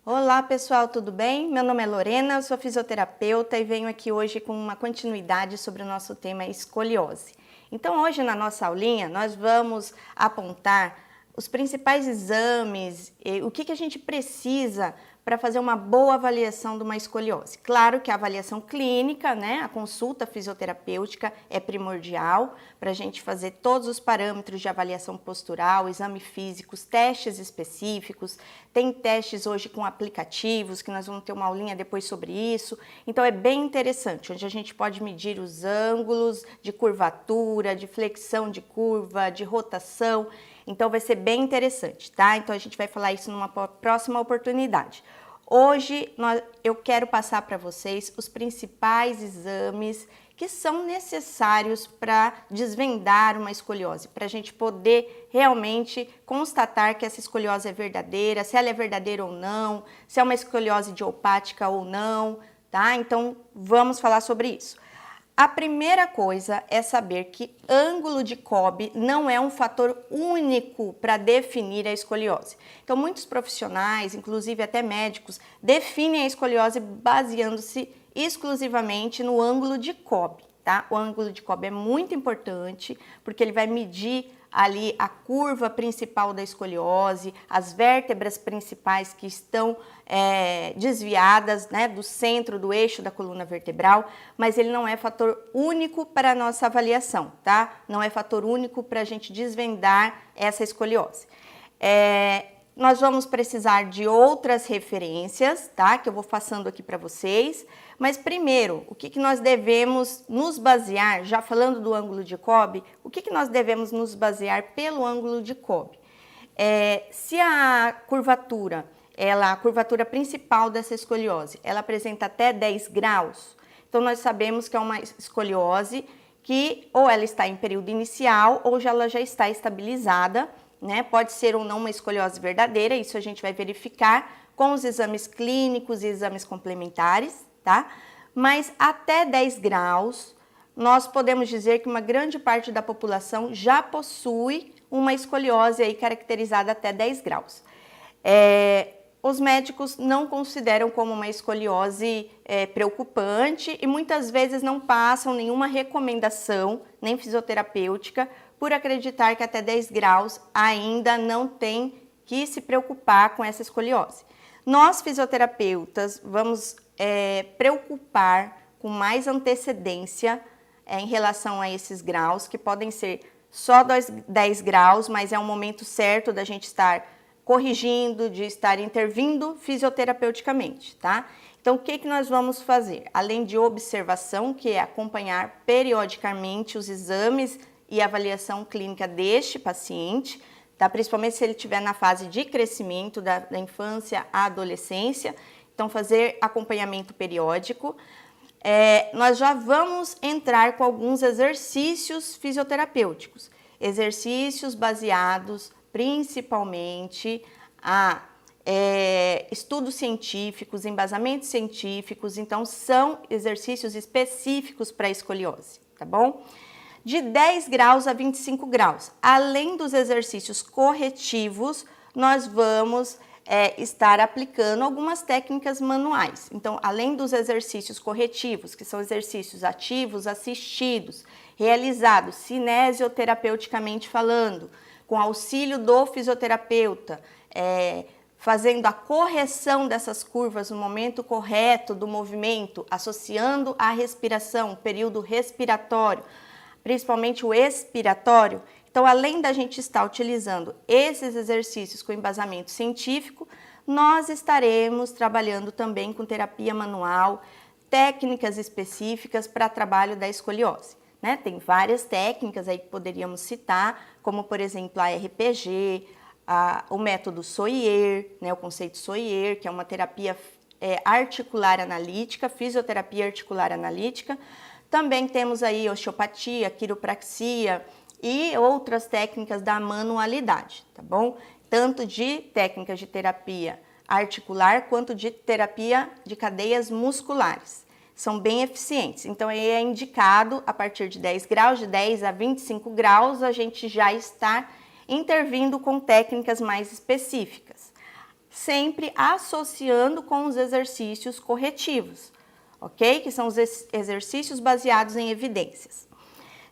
Olá pessoal, tudo bem? Meu nome é Lorena, eu sou fisioterapeuta e venho aqui hoje com uma continuidade sobre o nosso tema escoliose. Então hoje na nossa aulinha nós vamos apontar os principais exames, o que a gente precisa para fazer uma boa avaliação de uma escoliose. Claro que a avaliação clínica, né, a consulta fisioterapêutica é primordial para a gente fazer todos os parâmetros de avaliação postural, exame físicos, testes específicos. Tem testes hoje com aplicativos, que nós vamos ter uma aulinha depois sobre isso. Então é bem interessante, onde a gente pode medir os ângulos de curvatura, de flexão de curva, de rotação. Então vai ser bem interessante, tá? Então a gente vai falar isso numa próxima oportunidade. Hoje eu quero passar para vocês os principais exames que são necessários para desvendar uma escoliose, para a gente poder realmente constatar que essa escoliose é verdadeira, se ela é verdadeira ou não, se é uma escoliose idiopática ou não, tá? Então vamos falar sobre isso. A primeira coisa é saber que ângulo de Cobb não é um fator único para definir a escoliose. Então, muitos profissionais, inclusive até médicos, definem a escoliose baseando-se exclusivamente no ângulo de Cobb, tá? O ângulo de Cobb é muito importante porque ele vai medir ali a curva principal da escoliose, as vértebras principais que estão desviadas, né, do centro do eixo da coluna vertebral, mas ele não é fator único para a nossa avaliação, tá? Não é fator único para a gente desvendar essa escoliose. Nós vamos precisar de outras referências, tá? Que eu vou passando aqui para vocês. Mas primeiro, o que nós devemos nos basear, já falando do ângulo de Cobb, o que nós devemos nos basear pelo ângulo de Cobb? Se a curvatura, a curvatura principal dessa escoliose, ela apresenta até 10 graus, então nós sabemos que é uma escoliose que ou ela está em período inicial ou ela já está estabilizada, né? Pode ser ou não uma escoliose verdadeira, isso a gente vai verificar com os exames clínicos e exames complementares, tá? Mas até 10 graus, nós podemos dizer que uma grande parte da população já possui uma escoliose aí caracterizada até 10 graus. Os médicos não consideram como uma escoliose preocupante e muitas vezes não passam nenhuma recomendação, nem fisioterapêutica, por acreditar que até 10 graus ainda não tem que se preocupar com essa escoliose. Nós, fisioterapeutas, vamos preocupar com mais antecedência em relação a esses graus, que podem ser só 10 graus, mas é um momento certo da gente estar corrigindo, de estar intervindo fisioterapeuticamente, tá? Então, o que nós vamos fazer? Além de observação, que é acompanhar periodicamente os exames e avaliação clínica deste paciente, tá? Principalmente se ele estiver na fase de crescimento da infância à adolescência, então fazer acompanhamento periódico. Nós já vamos entrar com alguns exercícios fisioterapêuticos, exercícios baseados principalmente a estudos científicos, embasamentos científicos, então são exercícios específicos para a escoliose, tá bom? De 10 graus a 25 graus. Além dos exercícios corretivos, nós vamos estar aplicando algumas técnicas manuais. Então, além dos exercícios corretivos, que são exercícios ativos assistidos, realizados cinesioterapeuticamente falando, com auxílio do fisioterapeuta, fazendo a correção dessas curvas no momento correto do movimento, associando a respiração, o período respiratório, principalmente o expiratório. Então, além da gente estar utilizando esses exercícios com embasamento científico, nós estaremos trabalhando também com terapia manual, técnicas específicas para trabalho da escoliose, né? Tem várias técnicas aí que poderíamos citar, como por exemplo a RPG, o método Soyer, né? O conceito Soyer, que é uma terapia articular analítica, fisioterapia articular analítica. Também temos aí osteopatia, quiropraxia e outras técnicas da manualidade, tá bom? Tanto de técnicas de terapia articular quanto de terapia de cadeias musculares. São bem eficientes, então aí é indicado a partir de 10 graus, de 10 a 25 graus, a gente já está intervindo com técnicas mais específicas. sempre associando com os exercícios corretivos, ok? Que são os exercícios baseados em evidências.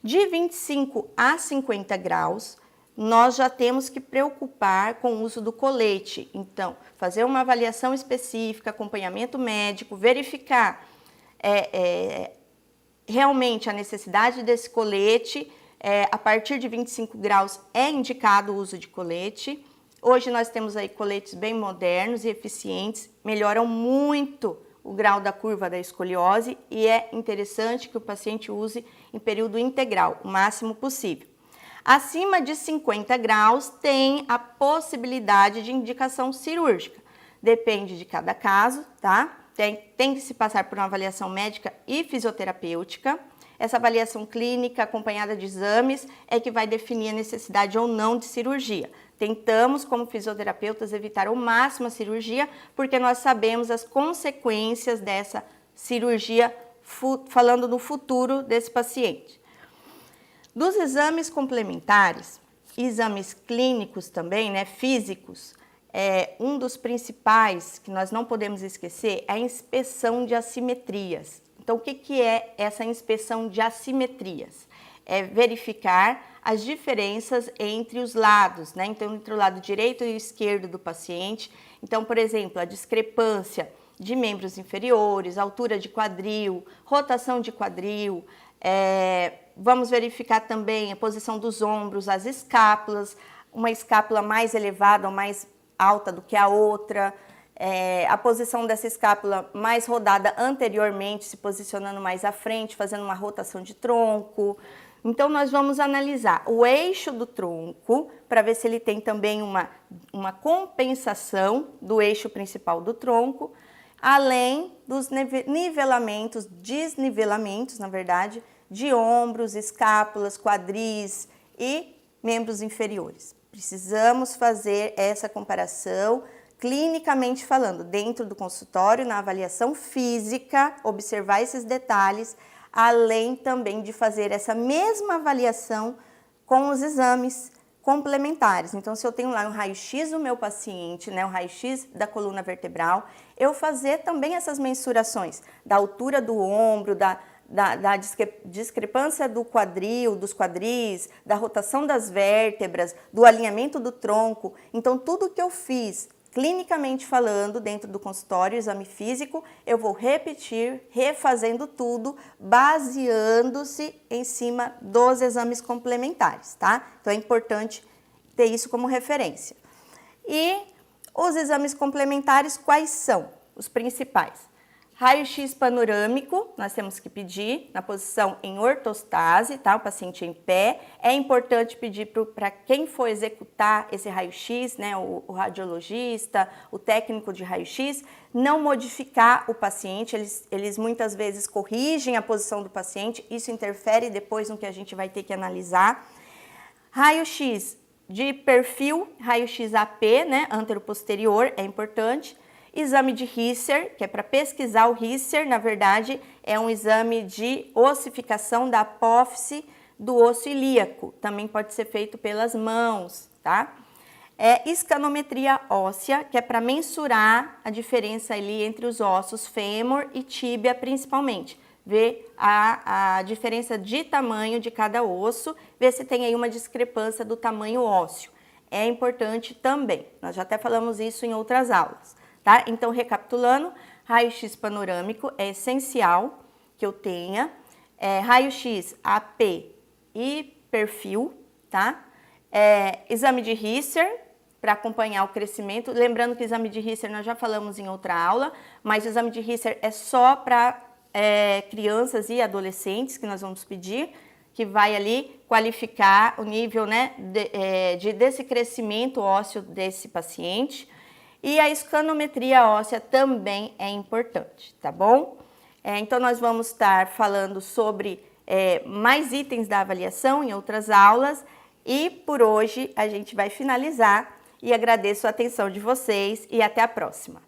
De 25 a 50 graus, nós já temos que preocupar com o uso do colete. Então, fazer uma avaliação específica, acompanhamento médico, verificar realmente a necessidade desse colete. A partir de 25 graus é indicado o uso de colete. Hoje nós temos aí coletes bem modernos e eficientes, melhoram muito o grau da curva da escoliose e é interessante que o paciente use em período integral, o máximo possível. Acima de 50 graus tem a possibilidade de indicação cirúrgica. Depende de cada caso, tá? Tem que se passar por uma avaliação médica e fisioterapêutica. Essa avaliação clínica acompanhada de exames é que vai definir a necessidade ou não de cirurgia. Tentamos, como fisioterapeutas, evitar ao máximo a cirurgia, porque nós sabemos as consequências dessa cirurgia, falando no futuro desse paciente. Dos exames complementares, exames clínicos também, né, físicos, um dos principais que nós não podemos esquecer é a inspeção de assimetrias. Então, o que é essa inspeção de assimetrias? É verificar as diferenças entre os lados, né? Então, entre o lado direito e esquerdo do paciente. Então, por exemplo, a discrepância de membros inferiores, altura de quadril, rotação de quadril. Vamos verificar também a posição dos ombros, as escápulas, uma escápula mais elevada ou mais alta do que a outra. A posição dessa escápula mais rodada anteriormente, se posicionando mais à frente, fazendo uma rotação de tronco. Então, nós vamos analisar o eixo do tronco para ver se ele tem também uma compensação do eixo principal do tronco, além dos nivelamentos, desnivelamentos, na verdade, de ombros, escápulas, quadris e membros inferiores. Precisamos fazer essa comparação clinicamente falando, dentro do consultório, na avaliação física, observar esses detalhes, além também de fazer essa mesma avaliação com os exames complementares. Então, se eu tenho lá um raio-x do meu paciente, né, um raio-x da coluna vertebral, eu fazer também essas mensurações da altura do ombro, da discrepância do quadril, dos quadris, da rotação das vértebras, do alinhamento do tronco. Então, tudo que eu fiz clinicamente falando, dentro do consultório, exame físico, eu vou repetir, refazendo tudo, baseando-se em cima dos exames complementares, tá? Então, é importante ter isso como referência. E os exames complementares, quais são os principais? Raio-x panorâmico, nós temos que pedir na posição em ortostase, tá? O paciente em pé. É importante pedir para quem for executar esse raio-x, né? O radiologista, o técnico de raio-x, não modificar o paciente. Eles muitas vezes corrigem a posição do paciente, isso interfere depois no que a gente vai ter que analisar. Raio-x de perfil, raio-x AP, né? Anteroposterior, é importante. Exame de Risser, que é para pesquisar o Risser, na verdade, é um exame de ossificação da apófise do osso ilíaco. Também pode ser feito pelas mãos, tá? Escanometria óssea, que é para mensurar a diferença ali entre os ossos fêmur e tíbia, principalmente. Ver a diferença de tamanho de cada osso, ver se tem aí uma discrepância do tamanho ósseo. É importante também, nós já até falamos isso em outras aulas. Tá? Então, recapitulando, raio-x panorâmico é essencial que eu tenha, raio-x AP e perfil, tá? Exame de Risser para acompanhar o crescimento, lembrando que o exame de Risser nós já falamos em outra aula, mas o exame de Risser é só para crianças e adolescentes que nós vamos pedir, que vai ali qualificar o nível, né, desse crescimento ósseo desse paciente. E a escanometria óssea também é importante, tá bom? Então, nós vamos estar falando sobre mais itens da avaliação em outras aulas. E por hoje a gente vai finalizar e agradeço a atenção de vocês e até a próxima.